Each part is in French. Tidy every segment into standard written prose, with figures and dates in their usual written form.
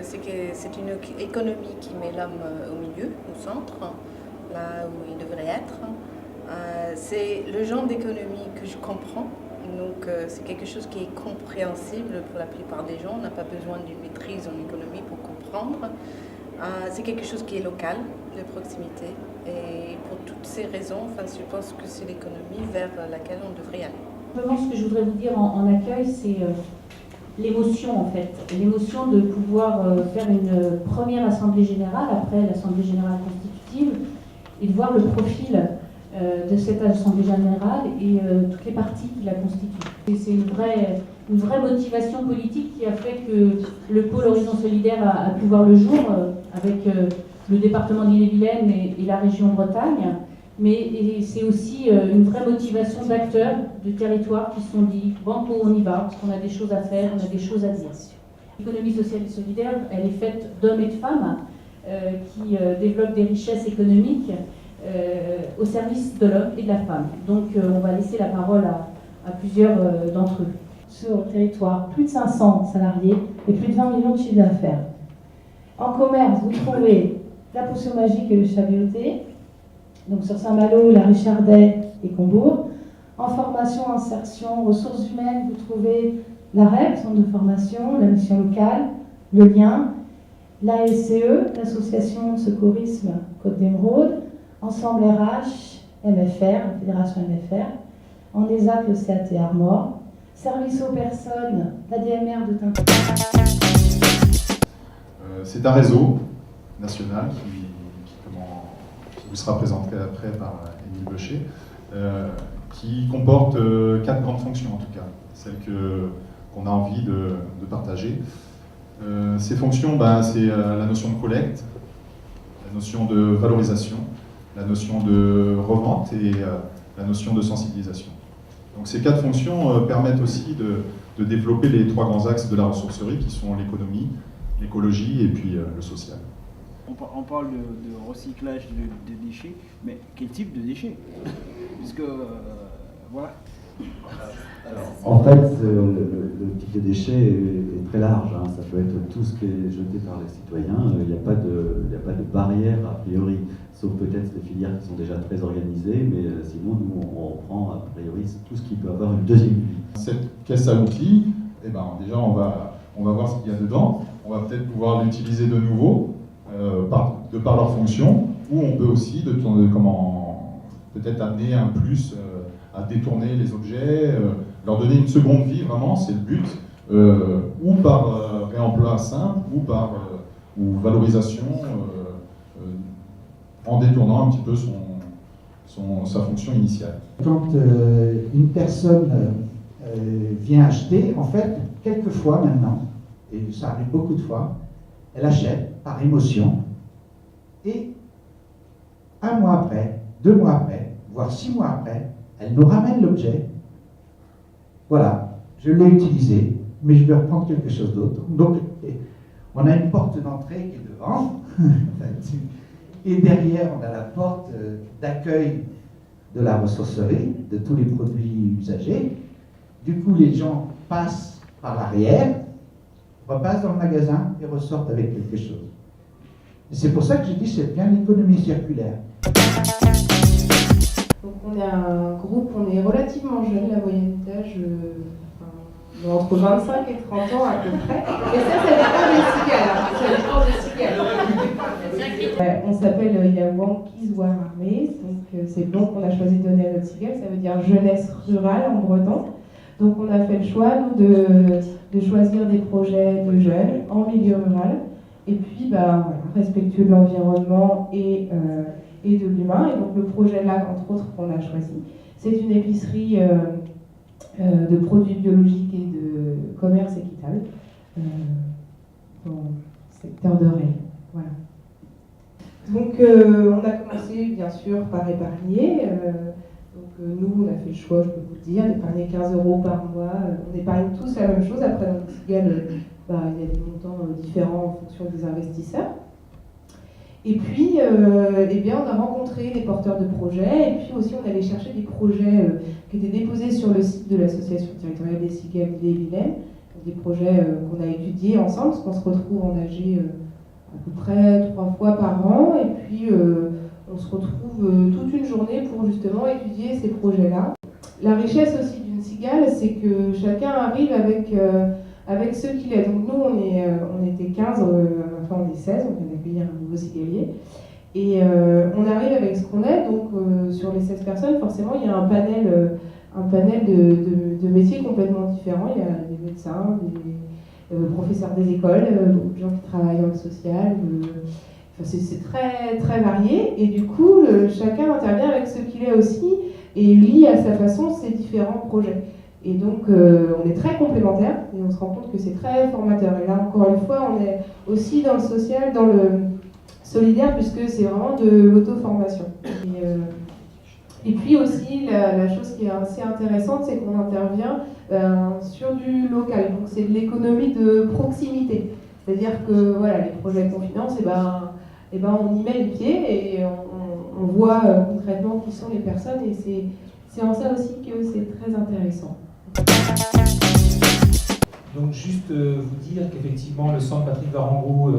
c'est une économie qui met l'homme au milieu, au centre, là où il devrait être. C'est le genre d'économie que je comprends, donc c'est quelque chose qui est compréhensible pour la plupart des gens. On n'a pas besoin d'une maîtrise en économie pour comprendre. C'est quelque chose qui est local, de proximité, et pour toutes ces raisons, je pense que c'est l'économie vers laquelle on devrait aller. Simplement, ce que je voudrais vous dire en accueil, c'est l'émotion en fait. L'émotion de pouvoir faire une première assemblée générale, après l'assemblée générale constitutive, et de voir le profil de cette assemblée générale et toutes les parties qui la constituent. Et c'est une vraie motivation politique qui a fait que le pôle Horizon Solidaire a pu voir le jour avec le département d'Ille-et-Vilaine et la région Bretagne. Mais c'est aussi une vraie motivation d'acteurs du territoire qui se sont dit « Banco, on y va, parce qu'on a des choses à faire, on a des choses à dire ». L'économie sociale et solidaire, elle est faite d'hommes et de femmes qui développent des richesses économiques au service de l'homme et de la femme. Donc on va laisser la parole à plusieurs d'entre eux. Sur le territoire, plus de 500 salariés et plus de 20 millions de chiffre d'affaires. En commerce, vous trouvez la potion magique et le chaviauté. Donc sur Saint-Malo, la Richardet et Combourg. En formation, insertion, ressources humaines, vous trouvez la REP, centre de formation, la mission locale, le lien, l'ASCE, l'association de secourisme Côte d'Émeraude, Ensemble RH, MFR, la fédération MFR, en ESAP, le CAT Armor, service aux personnes, l'ADMR de Tintin. C'est un réseau national qui vous sera présenté après par Émile Beuchet, qui comporte 4 grandes fonctions en tout cas, celles qu'on a envie de partager. Ces fonctions, c'est la notion de collecte, la notion de valorisation, la notion de revente et la notion de sensibilisation. Donc ces 4 fonctions permettent aussi de développer les 3 grands axes de la ressourcerie qui sont l'économie, l'écologie et puis le social. On parle de recyclage de déchets, mais quel type de déchets? Puisque, voilà. En fait, le type de déchet est très large. Ça peut être tout ce qui est jeté par les citoyens. Il n'y a pas de barrière a priori, sauf peut-être les filières qui sont déjà très organisées, mais sinon, nous, on reprend a priori tout ce qui peut avoir une deuxième vie. Cette caisse à outils, déjà, on va voir ce qu'il y a dedans. On va peut-être pouvoir l'utiliser de nouveau, de par leur fonction, ou on peut aussi peut-être amener un plus à détourner les objets, leur donner une seconde vie, vraiment, c'est le but, ou par réemploi simple, ou valorisation, en détournant un petit peu sa fonction initiale. Quand une personne vient acheter, en fait, quelquefois maintenant, et ça arrive beaucoup de fois, elle achète par émotion, et 1 mois après, 2 mois après, voire 6 mois après, elle nous ramène l'objet. Voilà, je l'ai utilisé, mais je vais reprendre quelque chose d'autre. Donc, on a une porte d'entrée qui est devant, et derrière, on a la porte d'accueil de la ressourcerie, de tous les produits usagés. Du coup, les gens passent par l'arrière, repassent dans le magasin et ressortent avec quelque chose. Et c'est pour ça que je dis c'est bien l'économie circulaire. Donc on est un groupe, on est relativement jeune, la moyenne d'âge entre 25 et 30 ans à peu près. Et ça dépend des cigales. On s'appelle Yawankies War Armées, donc c'est le nom qu'on a choisi de donner à notre cigale, ça veut dire jeunesse rurale en breton. Donc on a fait le choix, nous, de choisir des projets de jeunes en milieu rural, et puis respectueux de l'environnement et de l'humain. Et donc le projet là, entre autres, qu'on a choisi, c'est une épicerie de produits biologiques et de commerce équitable dans le secteur de Rennes. Voilà. Donc on a commencé bien sûr par épargner. Nous, on a fait le choix, je peux vous le dire, d'épargner 15 € par mois. On épargne tous la même chose. Après, dans le cigale, il y a des montants différents en fonction des investisseurs. Et puis, on a rencontré des porteurs de projets, et puis aussi on allait chercher des projets qui étaient déposés sur le site de l'association territoriale des cigales d'Ille-et-Vilaine, des projets qu'on a étudiés ensemble, parce qu'on se retrouve en AG à peu près 3 fois par an, et puis on se retrouve toute une journée pour justement étudier ces projets-là. La richesse aussi d'une cigale, c'est que chacun arrive avec ce qu'il est. Donc nous, on était 15, enfin on est 16, on vient d'accueillir un nouveau cigalier. Et on arrive avec ce qu'on est, donc sur les 16 personnes, forcément, il y a un panel de métiers complètement différents. Il y a des médecins, des professeurs des écoles, beaucoup de gens qui travaillent dans le social. Enfin, c'est très, très varié. Et du coup, chacun intervient avec ce qu'il est aussi et lie à sa façon ses différents projets. Et donc, on est très complémentaires et on se rend compte que c'est très formateur. Et là, encore une fois, on est aussi dans le social, dans le solidaire, puisque c'est vraiment de l'auto-formation. Et puis aussi, la chose qui est assez intéressante, c'est qu'on intervient sur du local. Donc, c'est de l'économie de proximité. C'est-à-dire que voilà, les projets qu'on finance, on y met les pieds et on voit concrètement qui sont les personnes. Et c'est en ça aussi que c'est très intéressant. Donc juste vous dire qu'effectivement le centre Patrick Varangou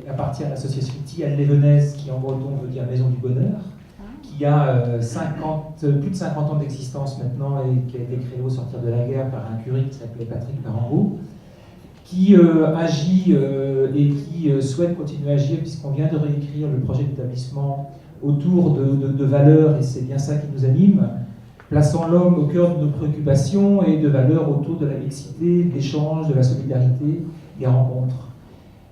appartient à l'association Tillal-les-Venaises, qui en breton veut dire Maison du Bonheur, qui a plus de 50 ans d'existence maintenant et qui a été créé au sortir de la guerre par un curé qui s'appelait Patrick Varangou, qui agit et qui souhaite continuer à agir puisqu'on vient de réécrire le projet d'établissement autour de valeurs, et c'est bien ça qui nous anime, plaçant l'homme au cœur de nos préoccupations et de valeurs autour de la mixité, de l'échange, de la solidarité, des rencontres.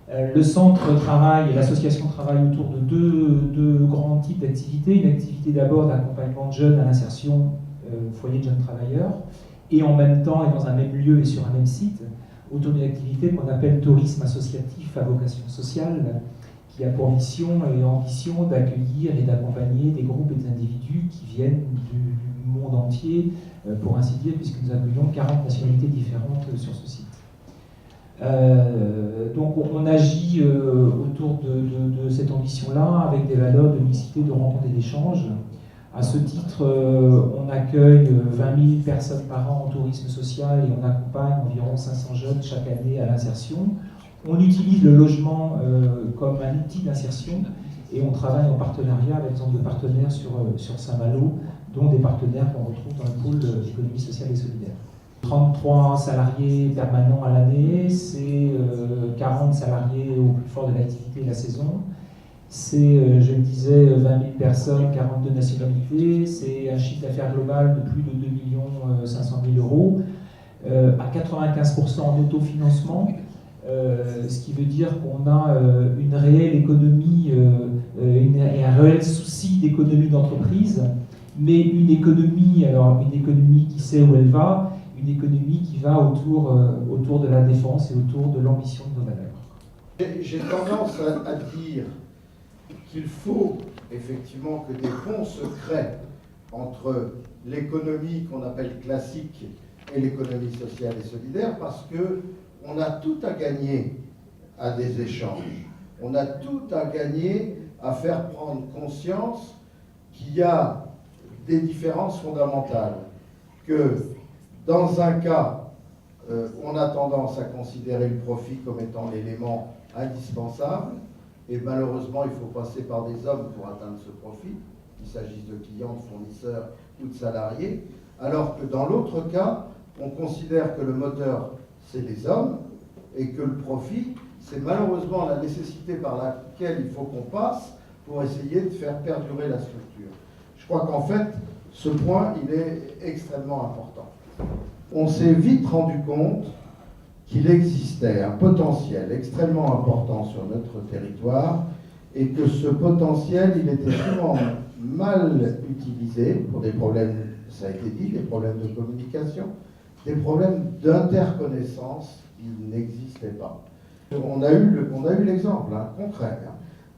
Le centre travaille et l'association travaille autour de deux grands types d'activités. Une activité d'abord d'accompagnement de jeunes à l'insertion au foyer de jeunes travailleurs, et en même temps et dans un même lieu et sur un même site, autour d'une activité qu'on appelle tourisme associatif à vocation sociale, qui a pour mission et ambition d'accueillir et d'accompagner des groupes et des individus qui viennent du monde entier, pour ainsi dire, puisque nous accueillons 40 nationalités différentes sur ce site. Donc on agit autour de cette ambition-là, avec des valeurs de mixité, de rencontre et d'échange. À ce titre, on accueille 20 000 personnes par an en tourisme social et on accompagne environ 500 jeunes chaque année à l'insertion. On utilise le logement comme un outil d'insertion et on travaille en partenariat avec un ensemble de partenaires sur Saint-Malo, dont des partenaires qu'on retrouve dans le pôle d'économie sociale et solidaire. 33 salariés permanents à l'année, c'est 40 salariés au plus fort de l'activité la saison. C'est, je le disais, 20 000 personnes, 42 nationalités, c'est un chiffre d'affaires global de plus de 2 500 000 euros, à 95% en autofinancement, ce qui veut dire qu'on a une réelle économie et un réel souci d'économie d'entreprise, mais une économie qui sait où elle va, une économie qui va autour de la défense et autour de l'ambition de nos valeurs. J'ai tendance à dire qu'il faut effectivement que des ponts se créent entre l'économie qu'on appelle classique et l'économie sociale et solidaire, parce qu'on a tout à gagner à des échanges. On a tout à gagner à faire prendre conscience qu'il y a des différences fondamentales, que dans un cas, on a tendance à considérer le profit comme étant l'élément indispensable, et malheureusement, il faut passer par des hommes pour atteindre ce profit, qu'il s'agisse de clients, de fournisseurs ou de salariés, alors que dans l'autre cas, on considère que le moteur, c'est les hommes, et que le profit, c'est malheureusement la nécessité par laquelle il faut qu'on passe pour essayer de faire perdurer la structure. Je crois qu'en fait, ce point, il est extrêmement important. On s'est vite rendu compte qu'il existait un potentiel extrêmement important sur notre territoire et que ce potentiel, il était souvent mal utilisé pour des problèmes, ça a été dit, des problèmes de communication, des problèmes d'interconnaissance qui n'existaient pas. On a eu l'exemple concret,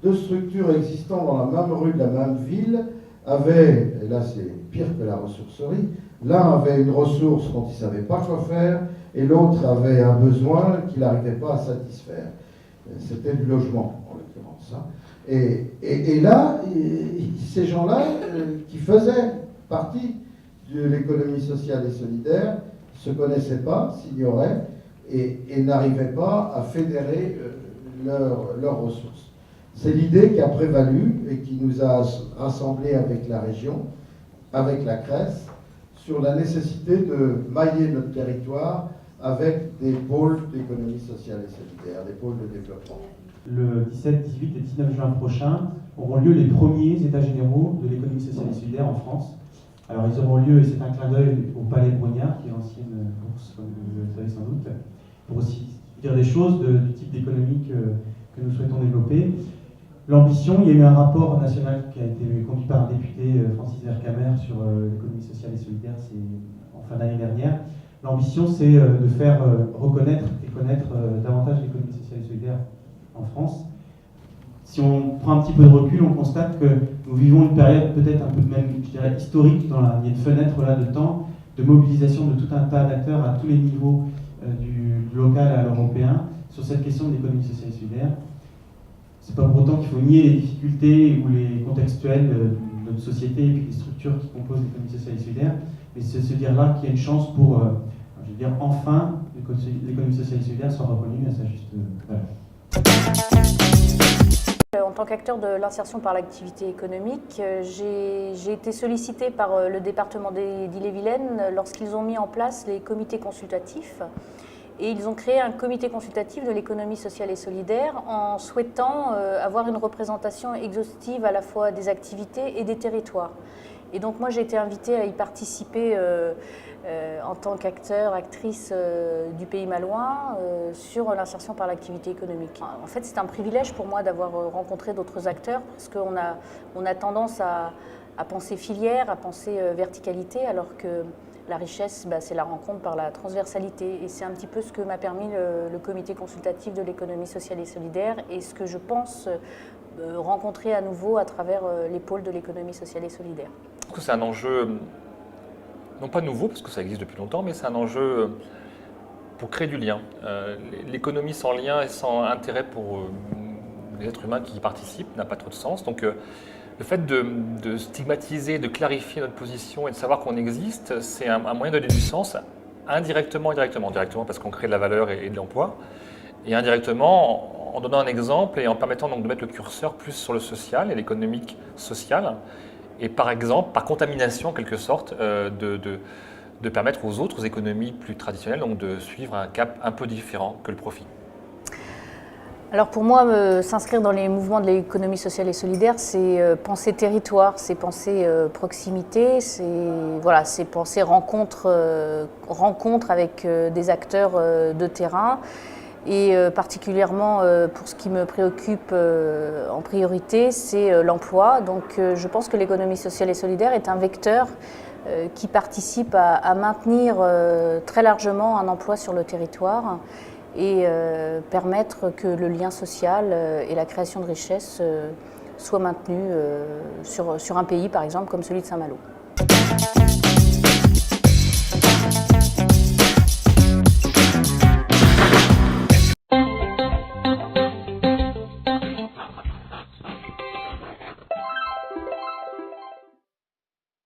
deux structures existant dans la même rue de la même ville avaient, et là c'est pire que la ressourcerie, l'un avait une ressource dont il ne savait pas quoi faire, et l'autre avait un besoin qu'il n'arrivait pas à satisfaire. C'était du logement, en l'occurrence. Et là, ces gens-là, qui faisaient partie de l'économie sociale et solidaire, ne se connaissaient pas, s'ignoraient, et n'arrivaient pas à fédérer leurs ressources. C'est l'idée qui a prévalu et qui nous a rassemblés avec la région, avec la CRES, sur la nécessité de mailler notre territoire avec des pôles d'économie sociale et solidaire, des pôles de développement. Le 17, 18 et 19 juin prochain auront lieu les premiers états généraux de l'économie sociale et solidaire en France. Alors ils auront lieu, et c'est un clin d'œil, au Palais Brognard, qui est l'ancienne bourse, comme vous le savez sans doute, pour aussi dire des choses du type d'économie que nous souhaitons développer. L'ambition, il y a eu un rapport national qui a été conduit par un député, Francis Vercamer, sur l'économie sociale et solidaire, c'est en fin d'année dernière. L'ambition, c'est de faire reconnaître et connaître davantage l'économie sociale et solidaire en France. Si on prend un petit peu de recul, on constate que nous vivons une période peut-être un peu même, je dirais, historique. Il y a une fenêtre là de temps de mobilisation de tout un tas d'acteurs à tous les niveaux, du local à l'européen, sur cette question de l'économie sociale et solidaire. C'est pas pour autant qu'il faut nier les difficultés ou les contextuels de notre société et puis des structures qui composent l'économie sociale et solidaire, mais c'est se dire là qu'il y a une chance pour, je veux dire, enfin, l'économie sociale et solidaire soit reconnue à sa juste valeur. En tant qu'acteur de l'insertion par l'activité économique, j'ai été sollicitée par le département d'Ille-et-Vilaine lorsqu'ils ont mis en place les comités consultatifs. Et ils ont créé un comité consultatif de l'économie sociale et solidaire en souhaitant avoir une représentation exhaustive à la fois des activités et des territoires. Et donc moi j'ai été invitée à y participer en tant qu'acteur, actrice du Pays Malouin sur l'insertion par l'activité économique. En fait c'est un privilège pour moi d'avoir rencontré d'autres acteurs parce qu'on a tendance à penser filière, à penser verticalité, alors que la richesse, c'est la rencontre par la transversalité. Et c'est un petit peu ce que m'a permis le comité consultatif de l'économie sociale et solidaire et ce que je pense rencontrer à nouveau à travers les pôles de l'économie sociale et solidaire. Je trouve que c'est un enjeu, non pas nouveau, parce que ça existe depuis longtemps, mais c'est un enjeu pour créer du lien. L'économie sans lien et sans intérêt pour les êtres humains qui y participent n'a pas trop de sens. Donc, le fait de stigmatiser, de clarifier notre position et de savoir qu'on existe, c'est un moyen de donner du sens, indirectement et directement. Directement parce qu'on crée de la valeur et de l'emploi, et indirectement en donnant un exemple et en permettant donc de mettre le curseur plus sur le social et l'économique social, et par exemple, par contamination en quelque sorte, de permettre aux autres économies plus traditionnelles donc de suivre un cap un peu différent que le profit. Alors pour moi, s'inscrire dans les mouvements de l'économie sociale et solidaire, c'est penser territoire, c'est penser proximité, c'est penser rencontre avec des acteurs de terrain. Et particulièrement pour ce qui me préoccupe en priorité, c'est l'emploi. Donc je pense que l'économie sociale et solidaire est un vecteur qui participe à maintenir très largement un emploi sur le territoire et permettre que le lien social et la création de richesses soient maintenus sur un pays, par exemple, comme celui de Saint-Malo.